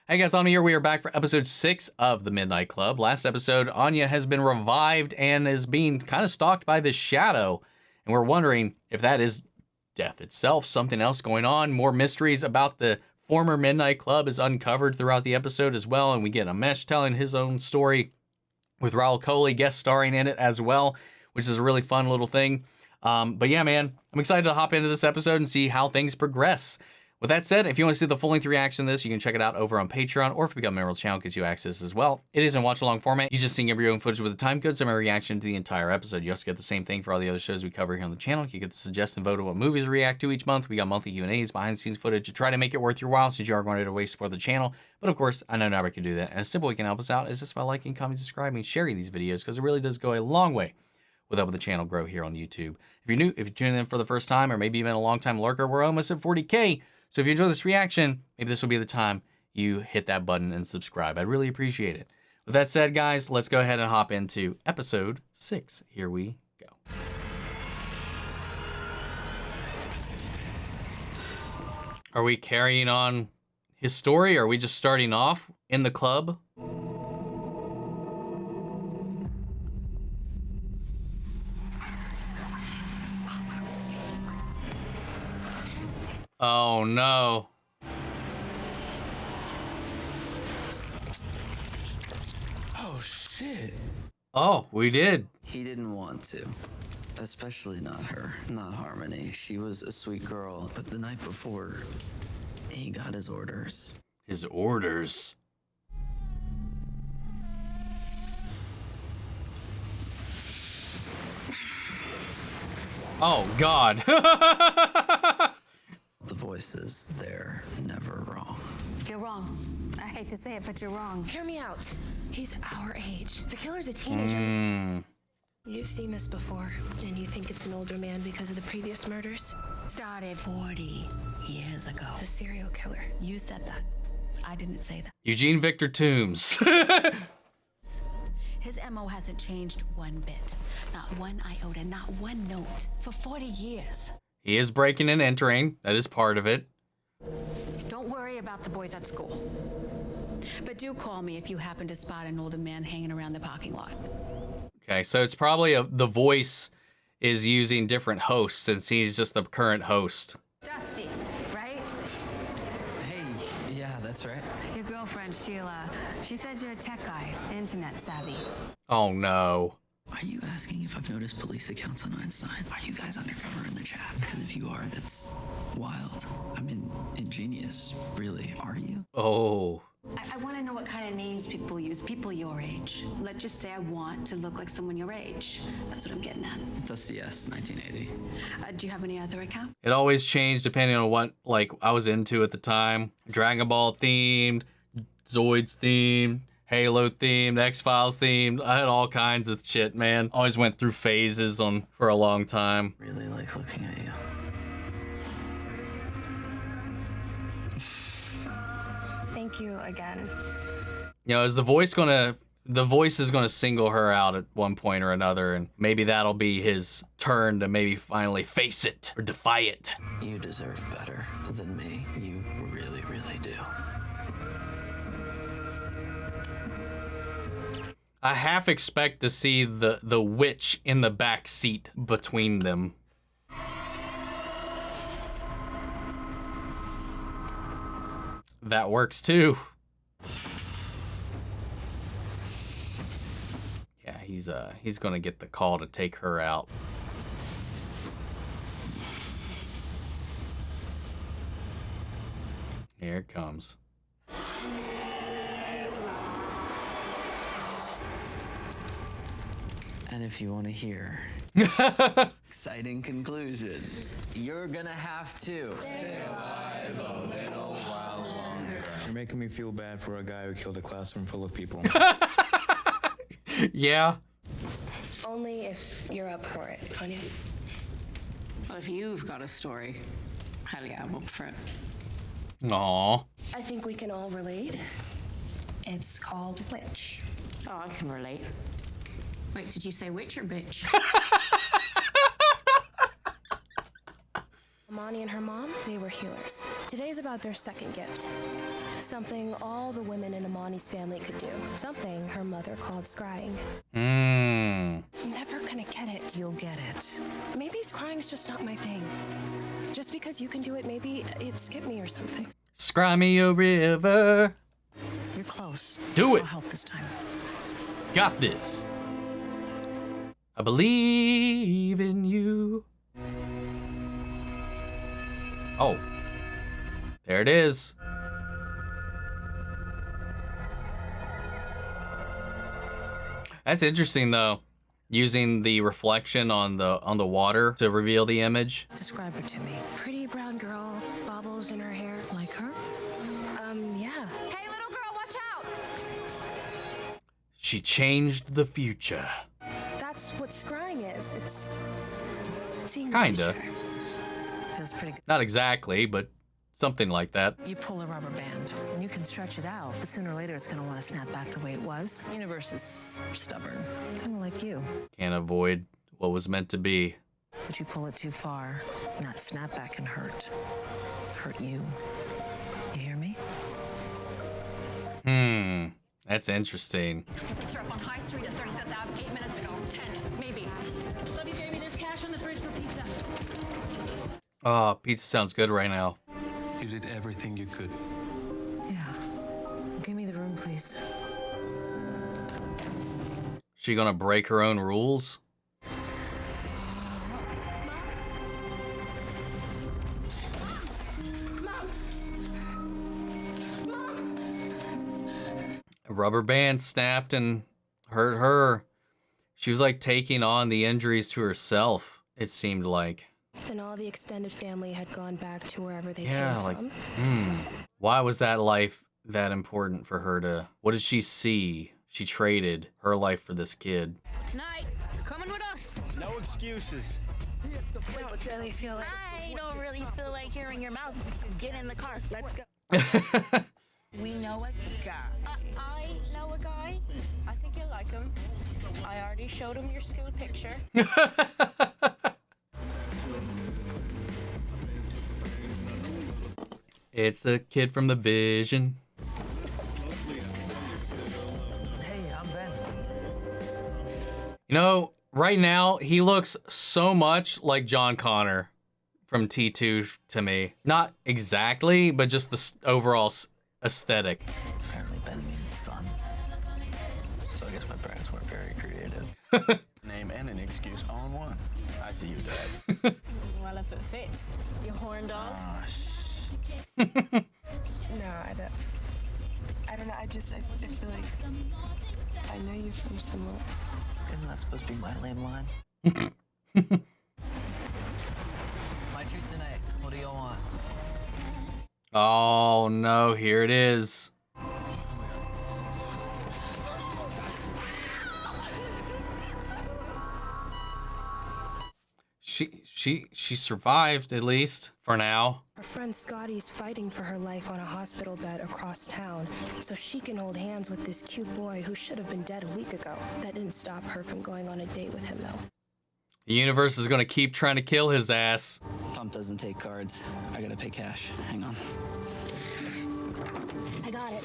Hey guys, Anya here. We are back for episode 6 of the Midnight Club. Last episode, Anya has been revived and is being kind of stalked by this shadow. And we're wondering if that is death itself, something else going on. More mysteries about the former Midnight Club is uncovered throughout the episode as well. And we get Amesh telling his own story with Raul Coley guest starring in it as well, which is a really fun little thing. But yeah, man, I'm excited to hop into this episode and see how things progress. With that said, if you want to see the full-length reaction to this, you can check it out over on Patreon, or if you become a member of the channel, it gives you access as well. It is in watch-along format. You just see your own footage with a time code, so my reaction to the entire episode. You also get the same thing for all the other shows we cover here on the channel. You get to suggest and vote on what movies we react to each month. We got monthly Q&As, behind-the-scenes footage to try to make it worth your while, since you are going to waste support the channel. But of course, I know nobody can do that. And a simple way you can help us out is just by liking, commenting, subscribing, and sharing these videos, because it really does go a long way with helping the channel grow here on YouTube. If you're new, if you're tuning in for the first time, or maybe even a long-time lurker, we're almost at 40K. So if you enjoy this reaction, maybe this will be the time you hit that button and subscribe. I'd really appreciate it. With that said, guys, let's go ahead and hop into episode 6. Here we go. Are we carrying on his story? Or are we just starting off in the club? Oh no. Oh shit. Oh, we did. He didn't want to. Especially not her, not Harmony. She was a sweet girl, but the night before, he got his orders. His orders? Oh God. The voices, they're never wrong. You're wrong. I hate to say it, but you're wrong. Hear me out. He's our age. The killer's a teenager. You've seen this before, and you think it's an older man because of the previous murders? Started 40 years ago. It's a serial killer. You said that. I didn't say that. Eugene Victor Toombs. His MO hasn't changed one bit. Not one iota, not one note. For 40 years. He is breaking and entering. That is part of it. Don't worry about the boys at school. But do call me if you happen to spot an older man hanging around the parking lot. Okay, so it's probably the voice is using different hosts, and he's just the current host. Dusty, right? Hey, yeah, that's right. Your girlfriend, Sheila, she said you're a tech guy, internet savvy. Oh no. Are you asking if I've noticed police accounts on Einstein? Are you guys undercover in the chats? Because if you are, that's wild. I mean, ingenious, really. Are you? Oh. I want to know what kind of names people use, people your age. Let's just say I want to look like someone your age. That's what I'm getting at. Dusty S, 1980. Do you have any other account? It always changed depending on what I was into at the time. Dragon Ball themed, Zoids themed, Halo themed, X-Files themed. I had all kinds of shit, man. Always went through phases for a long time. Really like looking at you. Thank you again. You know, is the voice is gonna single her out at one point or another, and maybe that'll be his turn to maybe finally face it or defy it. You deserve better than me. You really, really do. I half expect to see the witch in the back seat between them. That works too. Yeah, he's gonna get the call to take her out. Here it comes. And if you want to hear exciting conclusion, you're gonna have to stay alive a little while longer. You're making me feel bad for a guy who killed a classroom full of people. Yeah. Only if you're up for it, Anya. Well, if you've got a story, hell yeah, I'm up for it. Aww. I think we can all relate. It's called Witch. Oh, I can relate. Wait, did you say witch or bitch? Imani and her mom, they were healers. Today's about their second gift. Something all the women in Imani's family could do. Something her mother called scrying. I'm never gonna get it. You'll get it. Maybe scrying's just not my thing. Just because you can do it, maybe it skipped me or something. Scry me a river. You're close. Do it. I'll help this time. Got this. I believe in you. Oh, there it is. That's interesting though, using the reflection on the water to reveal the image. Describe her to me. Pretty brown girl, bobbles in her hair. Like her? Yeah. Hey, little girl, watch out! She changed the future. That's what scrying is. It's seeing the Kinda. future. Feels pretty good. Not exactly, but something like that. You pull a rubber band, and you can stretch it out, but sooner or later it's gonna want to snap back the way it was. The universe is stubborn, kind of like you. Can't avoid what was meant to be. But you pull it too far, and that snapback can hurt. Hurt you. You hear me? That's interesting. Picked her up on High Street at 35th Ave 8 minutes ago. 10, maybe. Love you, Jamie. There's cash on the fridge for pizza. Oh, pizza sounds good right now. You did everything you could. Yeah. Give me the room, please. She gonna break her own rules? A rubber band snapped and hurt her. She was like taking on the injuries to herself, it seemed like. Then all the extended family had gone back to wherever they Yeah, came like, from. Why was that life that important for her to... What did she see? She traded her life for this kid. Tonight, you're coming with us. No excuses. I don't really feel like... I don't really feel like hearing your mouth. Get in the car. Let's go. We know a guy. I know a guy. I think you'll like him. I already showed him your school picture. It's the kid from the Vision. Hey, I'm Ben. You know, right now, he looks so much like John Connor from T2 to me. Not exactly, but just the overall aesthetic. Apparently Ben means son. So I guess my parents weren't very creative. Name and an excuse all in one. I see you, Dad. Well, if it fits, you horn dog. No, I don't know. I feel like I know you from somewhere. Isn't that supposed to be my lame line? My treat tonight. What do y'all want? Oh no, here it is. She survived, at least for now. Her friend Scotty's fighting for her life on a hospital bed across town, so she can hold hands with this cute boy who should have been dead a week ago. That didn't stop her from going on a date with him, though. The universe is gonna keep trying to kill his ass. Pump doesn't take cards. I gotta pay cash. Hang on. I got it.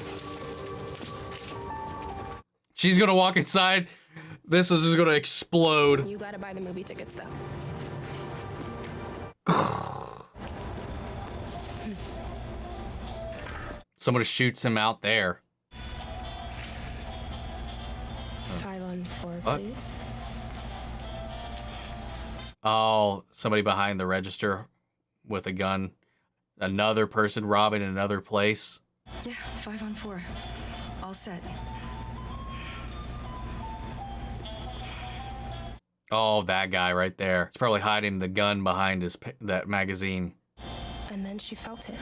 She's gonna walk inside. This is just gonna explode. You gotta buy the movie tickets, though. Somebody shoots him out there. 5 on 4, What? please. Oh, somebody behind the register with a gun. Another person robbing another place. Yeah, 5 on 4. All set. Oh, that guy right there. He's probably hiding the gun behind that magazine. And then she felt it.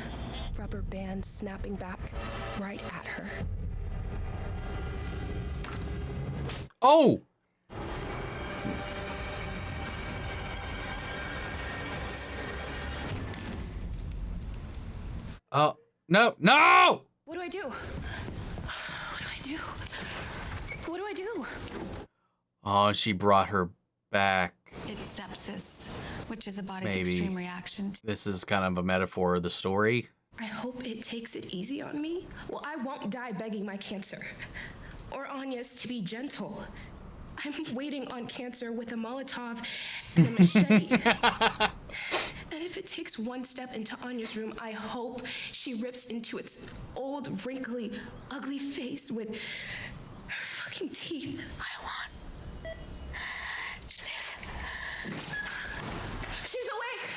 Rubber band snapping back right at her. Oh! No, no! What do I do? What do I do? What do I do? Oh, she brought her back. It's sepsis, which is a body's Maybe extreme reaction. This is kind of a metaphor of the story. I hope it takes it easy on me. Well, I won't die begging my cancer. Or Anya's to be gentle. I'm waiting on cancer with a Molotov and a machete. And if it takes one step into Anya's room, I hope she rips into its old, wrinkly, ugly face with her fucking teeth. I want to live. She's awake!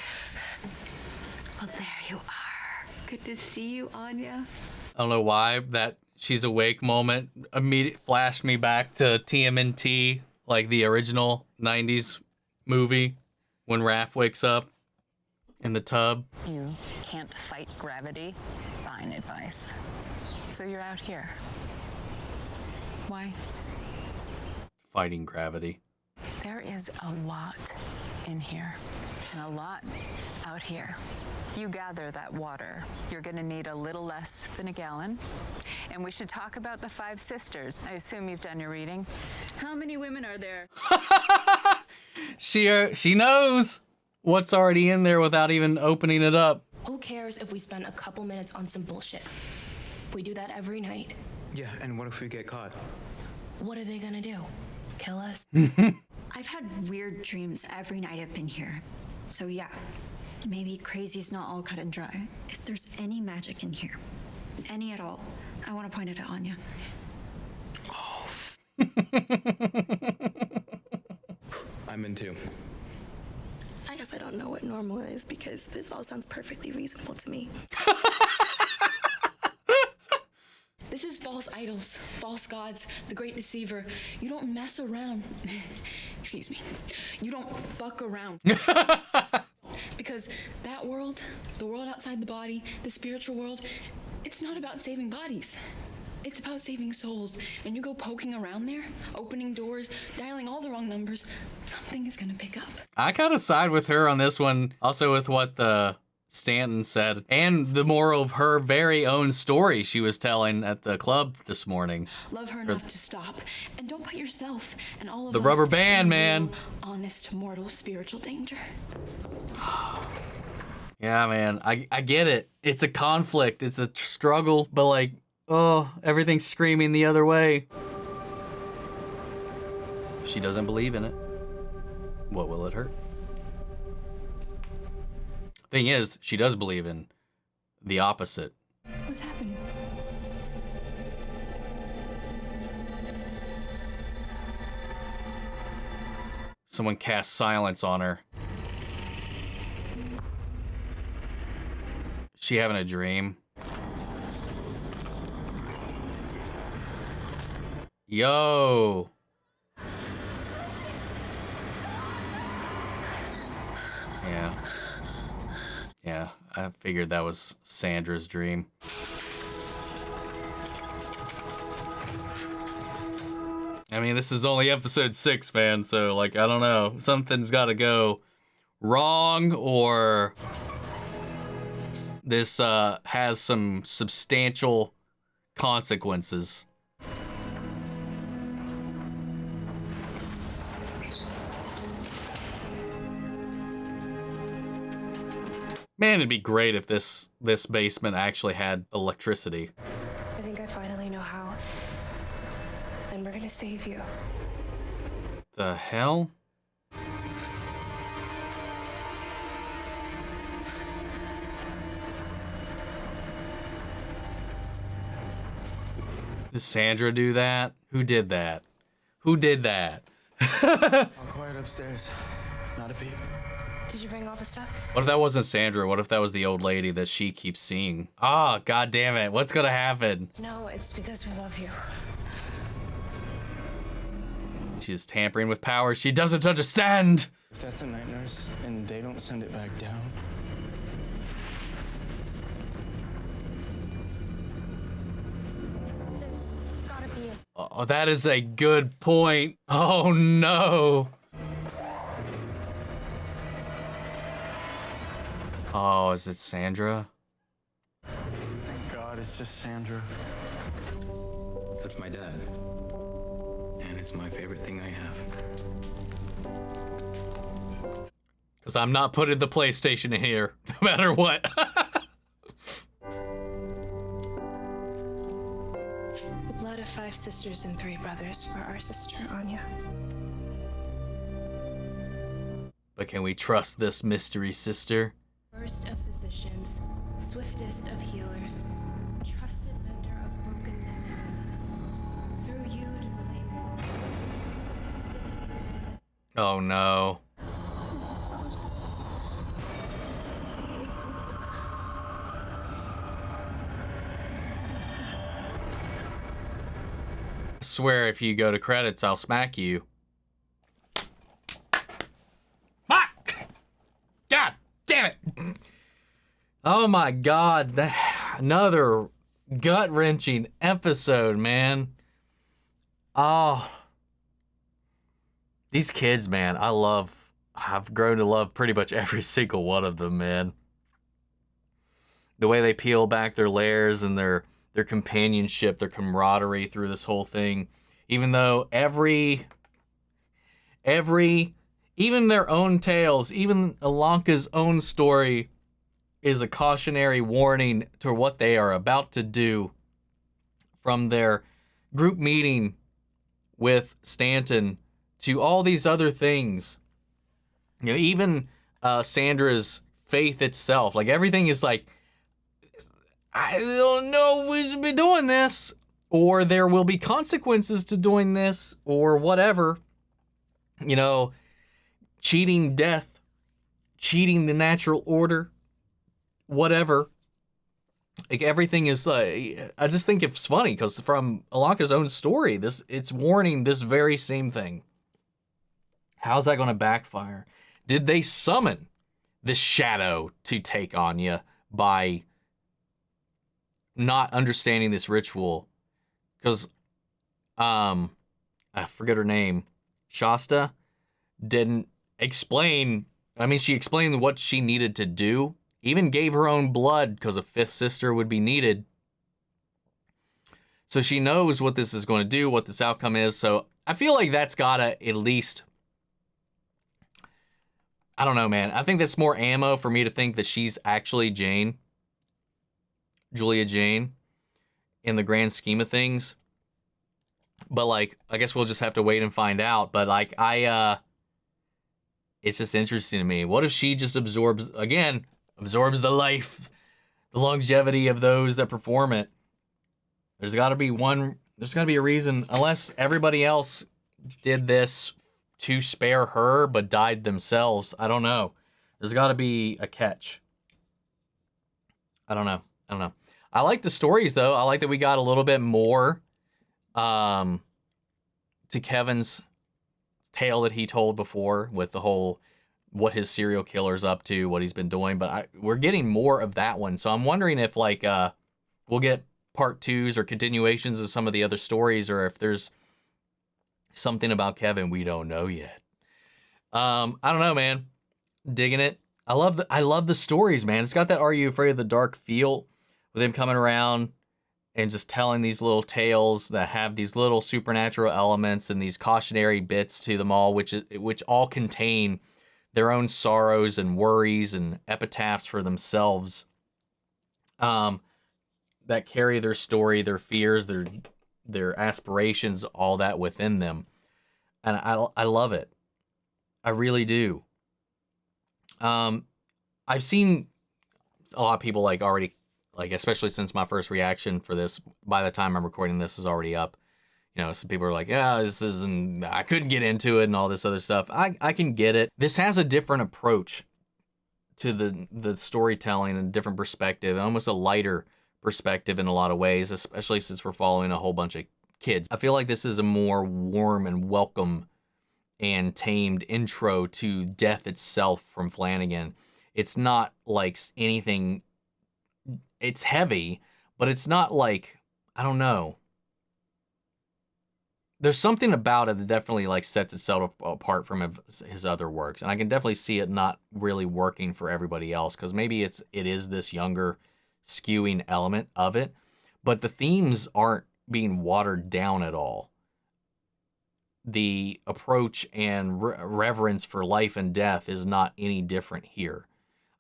Well, there you are. Good to see you, Anya. I don't know why that she's awake moment immediately flashed me back to TMNT, like the original 90s movie when Raph wakes up in the tub. You can't fight gravity. Fine advice. So you're out here. Why? Fighting gravity. There is a lot in here and a lot out here. You gather that water. You're gonna need a little less than a gallon. And we should talk about the 5 sisters. I assume you've done your reading. How many women are there? She knows what's already in there without even opening it up. Who cares if we spend a couple minutes on some bullshit? We do that every night. Yeah, and what if we get caught? What are they gonna do? Kill us? I've had weird dreams every night I've been here. So yeah, maybe crazy's not all cut and dry. If there's any magic in here, any at all, I want to point it at Anya. Oh. I'm in too. I guess I don't know what normal is because this all sounds perfectly reasonable to me. This is false idols, false gods, the great deceiver. You don't mess around. Excuse me. You don't fuck around. Because that world, the world outside the body, the spiritual world, it's not about saving bodies. It's about saving souls. And you go poking around there, opening doors, dialing all the wrong numbers, something is gonna pick up. I kind of side with her on this one, also with what the Stanton said, and the moral of her very own story she was telling at the club this morning. Love her enough to stop, and don't put yourself and all of the us rubber band, in man. real, honest, mortal, spiritual danger. Yeah, man, I get it. It's a conflict, it's a struggle, but like, oh, everything's screaming the other way. If she doesn't believe in it, what will it hurt? Thing is, she does believe in the opposite. What's happening? Someone cast silence on her. Is she having a dream? Yo! Yeah. Yeah, I figured that was Sandra's dream. I mean, this is only episode 6, man, so, like, I don't know. Something's gotta go wrong, or this has some substantial consequences. Man, it'd be great if this basement actually had electricity. I think I finally know how. And we're gonna save you. The hell? Did Sandra do that? Who did that? Who did that? All quiet upstairs. Not a peep. Did you bring all the stuff? What if that wasn't Sandra? What if that was the old lady that she keeps seeing? Ah, god damn it. What's gonna happen? No, it's because we love you. She's tampering with power she doesn't understand. If that's a night nurse and they don't send it back down. There's gotta be a... Oh, that is a good point. Oh no. Oh, is it Sandra? Thank God it's just Sandra. That's my dad. And it's my favorite thing I have. Because I'm not putting the PlayStation in here, no matter what. The blood of 5 sisters and 3 brothers for our sister, Anya. But can we trust this mystery sister? First of physicians, swiftest of healers, trusted mender of broken men. Through you to the late. Oh no. I swear if you go to credits, I'll smack you. Fuck! God damn it! Oh my god, another gut-wrenching episode, man. Oh. These kids, man, I've grown to love pretty much every single one of them, man. The way they peel back their layers and their companionship, their camaraderie through this whole thing. Even though even their own tales, even Ilonka's own story is a cautionary warning to what they are about to do from their group meeting with Stanton to all these other things. You know, even Sandra's faith itself, like everything is like, I don't know we should be doing this, or there will be consequences to doing this, or whatever. You know, cheating death, cheating the natural order, whatever. Like everything is I just think it's funny because from Ilonka's own story, it's warning this very same thing. How's that going to backfire? Did they summon this shadow to take Anya by not understanding this ritual? Because I forget her name. Shasta didn't explain. I mean, she explained what she needed to do. Even gave her own blood because a 5th sister would be needed. So she knows what this is going to do, what this outcome is. So I feel like that's gotta at least, I don't know, man. I think that's more ammo for me to think that she's actually Jane. Julia Jane. In the grand scheme of things. But like, I guess we'll just have to wait and find out. But like, it's just interesting to me. What if she just absorbs the life, the longevity of those that perform it? There's got to be a reason, unless everybody else did this to spare her but died themselves. I don't know. There's got to be a catch. I don't know. I like the stories though. I like that we got a little bit more to Kevin's tale that he told before with the whole what his serial killer's up to, what he's been doing, but we're getting more of that one. So I'm wondering if like we'll get part 2s or continuations of some of the other stories, or if there's something about Kevin we don't know yet. I don't know, man. Digging it. I love the stories, man. It's got that Are You Afraid of the Dark feel with him coming around and just telling these little tales that have these little supernatural elements and these cautionary bits to them all, which all contain their own sorrows and worries and epitaphs for themselves, that carry their story, their fears, their aspirations, all that within them. And I love it. I really do. I've seen a lot of people like already, like, especially since my first reaction for this, by the time I'm recording this is already up. You know, some people are like, yeah, this isn't, I couldn't get into it and all this other stuff. I can get it. This has a different approach to the storytelling and a different perspective, almost a lighter perspective in a lot of ways, especially since we're following a whole bunch of kids. I feel like this is a more warm and welcome and tamed intro to death itself from Flanagan. It's not like anything, it's heavy, but it's not like, I don't know. There's something about it that definitely like sets itself apart from his other works. And I can definitely see it not really working for everybody else, because maybe it is this younger skewing element of it, but the themes aren't being watered down at all. the approach and reverence for life and death is not any different here.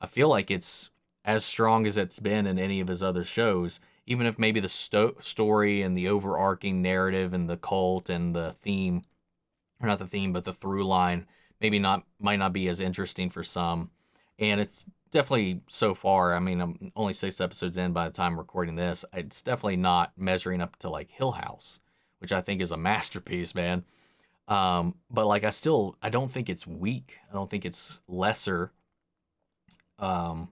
I feel like it's as strong as it's been in any of his other shows, even if maybe the story and the overarching narrative and the cult and the theme, or not the theme, but the through line, might not be as interesting for some. And it's definitely, so far, I mean, I'm only 6 episodes in by the time I'm recording this, it's definitely not measuring up to like Hill House, which I think is a masterpiece, man. But like, I don't think it's weak. I don't think it's lesser. I'm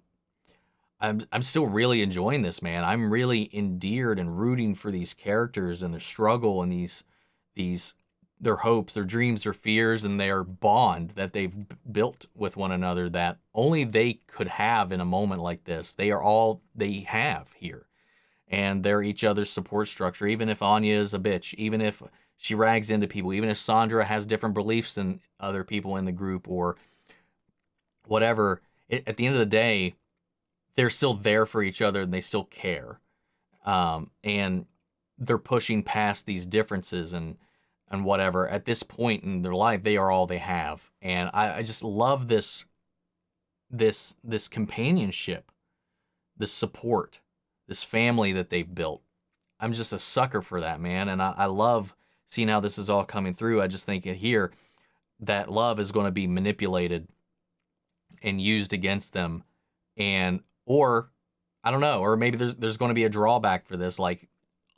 still really enjoying this, man. I'm really endeared and rooting for these characters and their struggle and their hopes, their dreams, their fears, and their bond that they've built with one another that only they could have in a moment like this. They are all they have here. And they're each other's support structure, even if Anya is a bitch, even if she rags into people, even if Sandra has different beliefs than other people in the group or whatever. At the end of the day, they're still there for each other and they still care. And they're pushing past these differences and whatever. At this point in their life, they are all they have. And I just love this companionship, this support, this family that they've built. I'm just a sucker for that, man. And I love seeing how this is all coming through. I just think here that love is going to be manipulated and used against them. Or I don't know, or maybe there's going to be a drawback for this. Like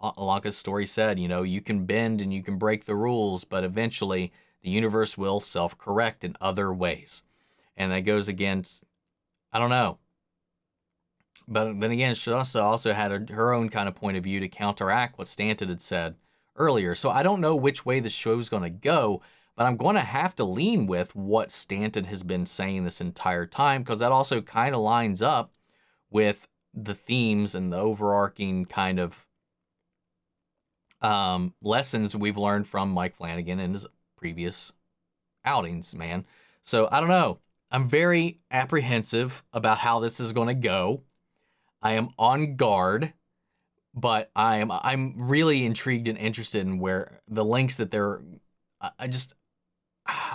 Ilonka's story said, you can bend and you can break the rules, but eventually the universe will self-correct in other ways. And that goes against, I don't know. But then again, Shasta also had her own kind of point of view to counteract what Stanton had said earlier. So I don't know which way the show's going to go, but I'm going to have to lean with what Stanton has been saying this entire time, because that also kind of lines up with the themes and the overarching kind of lessons we've learned from Mike Flanagan in his previous outings, man. So I don't know. I'm very apprehensive about how this is going to go. I am on guard, but I'm really intrigued and interested in where the lengths that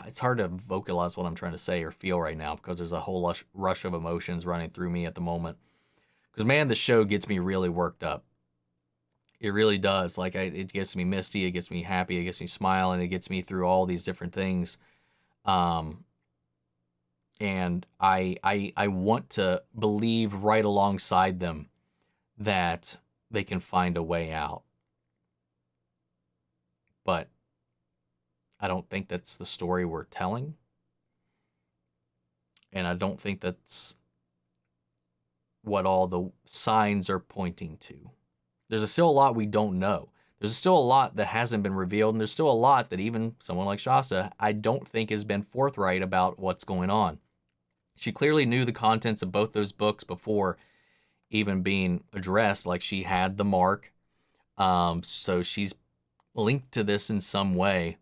it's hard to vocalize what I'm trying to say or feel right now because there's a whole rush of emotions running through me at the moment. Because, man, the show gets me really worked up. It really does. Like, it gets me misty, it gets me happy, it gets me smiling, it gets me through all these different things. And I want to believe right alongside them that they can find a way out. But I don't think that's the story we're telling. And I don't think that's what all the signs are pointing to. There's still a lot we don't know. There's still a lot that hasn't been revealed, and there's still a lot that even someone like Shasta, I don't think has been forthright about what's going on. She clearly knew the contents of both those books before even being addressed, like she had the mark. So she's linked to this in some way.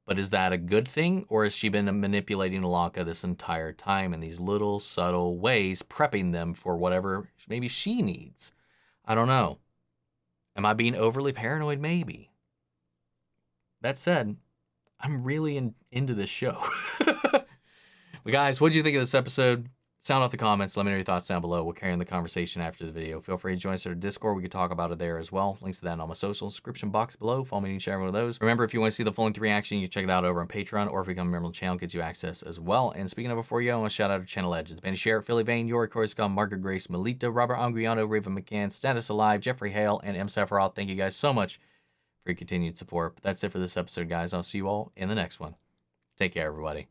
But is that a good thing, or has she been manipulating Ilonka this entire time in these little subtle ways, prepping them for whatever maybe she needs? I don't know. Am I being overly paranoid? Maybe. That said, I'm really into this show. But guys, what did you think of this episode? Sound off the comments. Let me know your thoughts down below. We'll carry on the conversation after the video. Feel free to join us at our Discord. We could talk about it there as well. Links to that in all my social description box below. Follow me and share one of those. Remember, if you want to see the full length reaction, you can check it out over on Patreon, or if you become a member of the channel, it gets you access as well. And speaking of before you go, I want to shout out our channel legends: Benny Share, Philly Vane, Yori Coruscant, Margaret Grace, Melita, Robert Anguiano, Raven McCann, Status Alive, Jeffrey Hale, and M. Sephiroth. Thank you guys so much for your continued support. But that's it for this episode, guys. I'll see you all in the next one. Take care, everybody.